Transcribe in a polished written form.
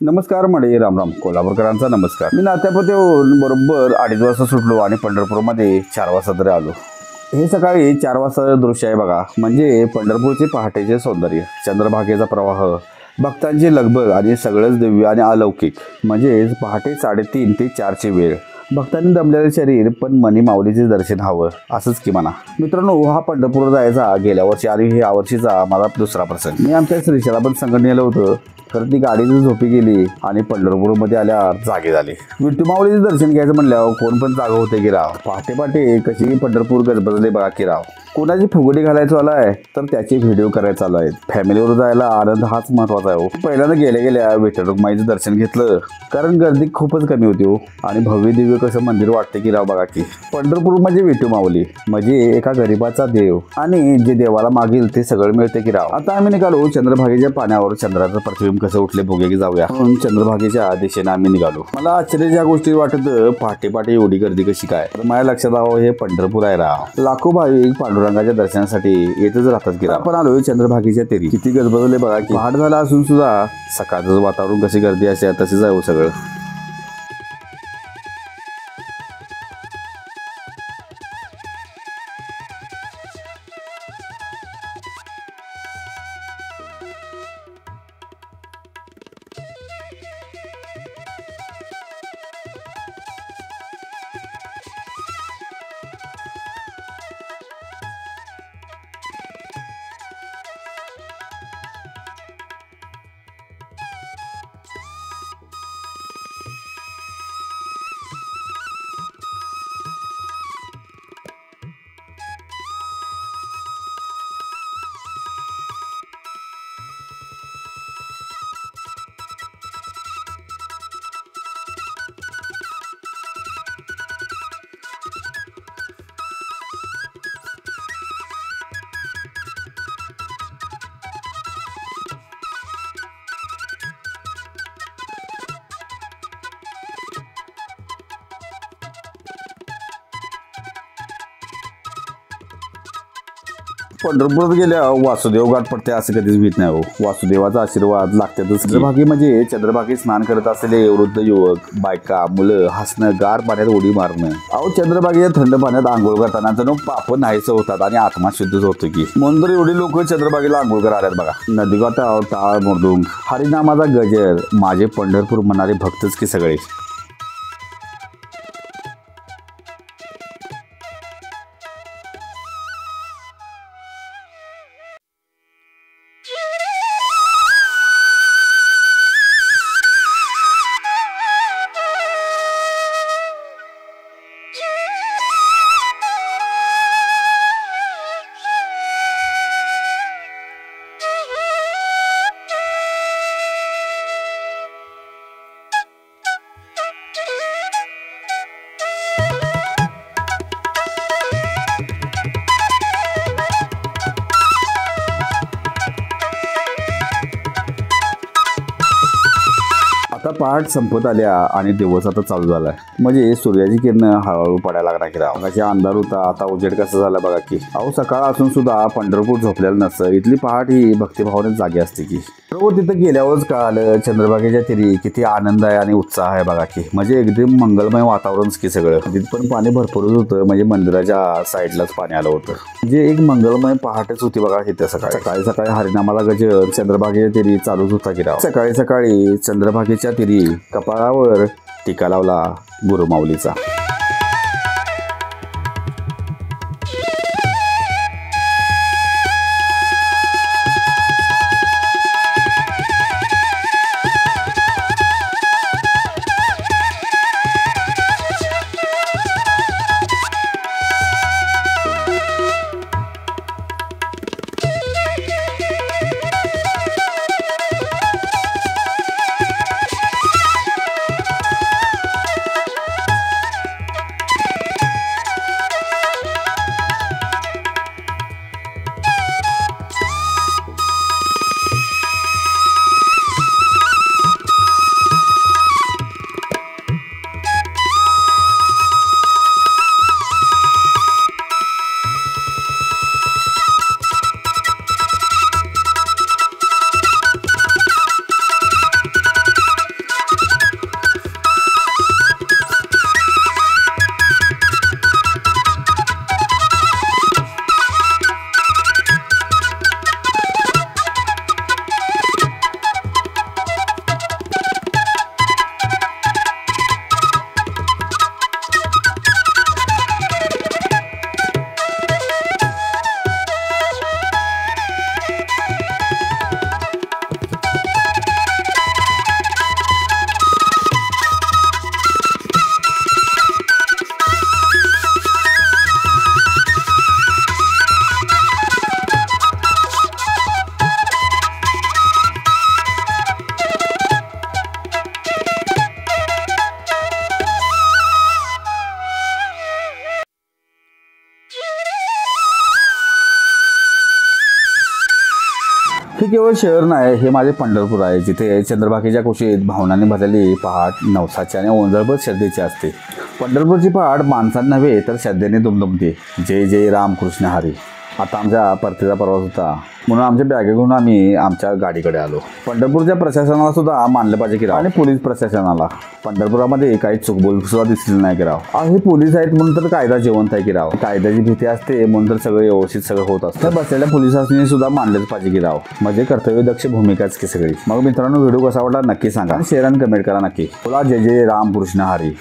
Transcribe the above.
नमस्कार मंडळी, रामराम. कोल्हापूरकरांचा नमस्कार. मी नात्यापत्याहून बरोबर 2:30 वाजता सुटलो आणि पंढरपूरमध्ये 4 वाजता तरी आलो. हे सकाळी 4 वाजताचं दृश्य आहे बघा. म्हणजे पंढरपूरचे पहाटेचे सौंदर्य, चंद्रभागेचा प्रवाह, भक्तांची लगबग आणि सगळंच दिव्य आणि अलौकिक. म्हणजेच पहाटे 3:30 ते 4ची वेळ. भक्तांनी दमलेले शरीर पण मनी माऊलीचे दर्शन हवं असंच की म्हणा. मित्रांनो, हा पंढरपूर जायचा गेल्या वर्षी आणि हे यावर्षीचा माझा दुसरा प्रसंग. मी आमच्या श्रीशाला पण संकट नेलं होतं, खरं ती गाडीच झोपी गेली आणि पंढरपूरमध्ये आल्यावर जागे झाले. विठू माऊलीचे दर्शन घ्यायचं म्हणल्यावर कोण पण जागा होते की राव. पहाटे पहाटे कशी पंढरपूर गजबजले बघा की राव. कोणाची फुगडी घालायचं आला आहे तर त्याचे व्हिडिओ करायचा आला आहे. फॅमिलीवर जायला आनंद हाच महत्वाचा आहे हो. पहिल्यांदा गेल्या विठ्ठल रुक्माईचं दर्शन घेतलं, कारण गर्दी खूपच कमी होती हो. आणि भव्य दिव्य कसं मंदिर वाटते की राव बघा की. पंढरपूर म्हणजे विठू माऊली, म्हणजे एका गरीबाचा देव, आणि जे देवाला मागील ते सगळं मिळते की राव. आता आम्ही निघालो चंद्रभागेच्या पाण्यावर. चंद्राचं प्रतिबिंब कसं उठले बघूया की जाऊया म्हणून चंद्रभागेच्या दिशेने आम्ही निघालो. मला आश्चर्याच्या गोष्टी वाटत, पहाटे पहाटे एवढी गर्दी कशी काय. तर माझ्या लक्षात आलं हे पंढरपूर आहे राव. लाखो भाविक पांडुरंगाच्या दर्शनासाठी येतच राहतात की. आपण आलोय चंद्रभागेच्या तेरी. किती गजबजले बघा की. पहाट झाला असून सुद्धा सकाळचं वातावरण कशी गर्दी असे तसेच आहे सगळं. पंढरपुरात गेल्या वासुदेव घाट पडते असं कधीच भीत नाही हो. वासुदेवाचा आशीर्वाद लागतातच. चंद्रभागी म्हणजे चंद्रभागी स्नान करत असलेले वृद्ध युवक, बायका, मुलं हसणं, गार पाण्यात उडी मारणं. अहो, चंद्रभागेच्या थंड पाण्यात आंघोळ करताना जणू पाप नाहीसं होतात आणि आत्मा शुद्धच होतो की. म्हणून तर एवढी लोक चंद्रभागेला आंघोळ करायला आल्यात बघा. नदीकाठावर टाळ मृदुंग, हरिनामाचा गजर, माझे पंढरपूर म्हणणारे भक्तच की सगळे. आता पहाट संपत आल्या आणि दिवस आता चालू झालाय. म्हणजे सूर्याची किरण हळूहळू पडायला लागणार की राव. अंधार होता, आता उजेड कसं झालं बघा की. अहो, सकाळ असून सुद्धा पंढरपूर झोपलेलं नसतं. इथली पहाट ही भक्तिभावाने जागी असते की. हो, तिथं गेल्यावरच कळालं चंद्रभागेच्या तिरी किती आनंद आहे आणि उत्साह आहे बघा की. म्हणजे एकदम मंगलमय वातावरण की सगळं. तिथं पण पाणी भरपूरच होतं. म्हणजे मंदिराच्या साईडलाच पाणी आलं होतं. म्हणजे एक मंगलमय पहाटच होती बघा इथे. सकाळी सकाळी हरिनामाला गजर, चंद्रभागेच्या तिरी चालूच होता की राव. सकाळी सकाळी चंद्रभागेच्या तिरी कपाळावर टीका लावला गुरुमाऊलीचा. केवळ शहर नाही, हे माझे पंढरपूर आहे, जिथे चंद्रभागेच्या कुशीत भावनाने भरलेली पहाट नवसाची आणि ओंजळभर श्रद्धेची असते. पंढरपूरची पहाट माणसांना नव्हे तर श्रद्धेने दुमदुमते. जय जय रामकृष्ण हरी. आता आमच्या परतीचा प्रवास होता, म्हणून आमच्या बॅगे घेऊन आम्ही आमच्या गाडीकडे आलो. पंढरपूरच्या प्रशासनाला सुद्धा मानलं पाहिजे की राव, आणि पोलीस प्रशासनाला. पंढरपुरामध्ये काही चुकबोल सुद्धा दिसली नाही की राव. हे पोलीस आहेत म्हणून तर कायदा जिवंत आहे की राव. कायद्याची भीती असते म्हणून तर सगळं व्यवस्थित सगळं होत असतं. तर बसलेल्या पोलिसांनी सुद्धा मानलंच पाहिजे की राव. म्हणजे कर्तव्यदक्ष भूमिकाच की सगळी. मग मित्रांनो, व्हिडिओ कसा वाटला नक्की सांगा आणि शेअर आणि कमेंट करा नक्की. बोला जय जय रामकृष्ण हरी.